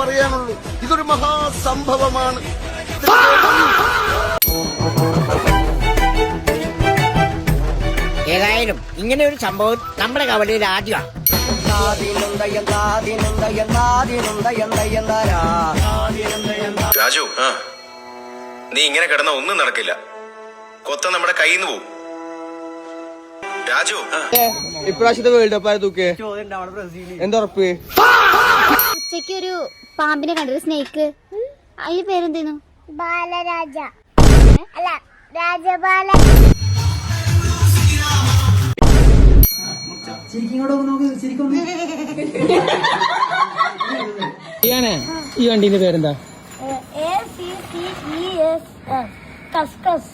പറയാനുള്ളൂ. ഇതൊരു മഹാസംഭവമാണ്. ഏതായാലും ഇങ്ങനെ ഒരു സംഭവം നമ്മുടെ കവലയിൽ ആദ്യമാണ്. രാജു, നീ ഇങ്ങനെ കിടന്ന ഒന്നും നടക്കില്ല. കൊത്ത നമ്മുടെ കയ്യിൽ നിന്ന് പോവും. രാജു, ഇപ്രാവശ്യത്തെ വേൾഡ് കപ്പ് ആയതൊക്കെ എന്തുറപ്പ്? ഉച്ചയ്ക്ക് ഒരു പാമ്പിനെ കണ്ടു, സ്നേക്ക്. അതിന്റെ പേരെന്തേന്നു? ബാലരാജ അല്ല, രാജബാല. ഈ വണ്ടീന്റെ പേരെന്താ? കസ്കസ്.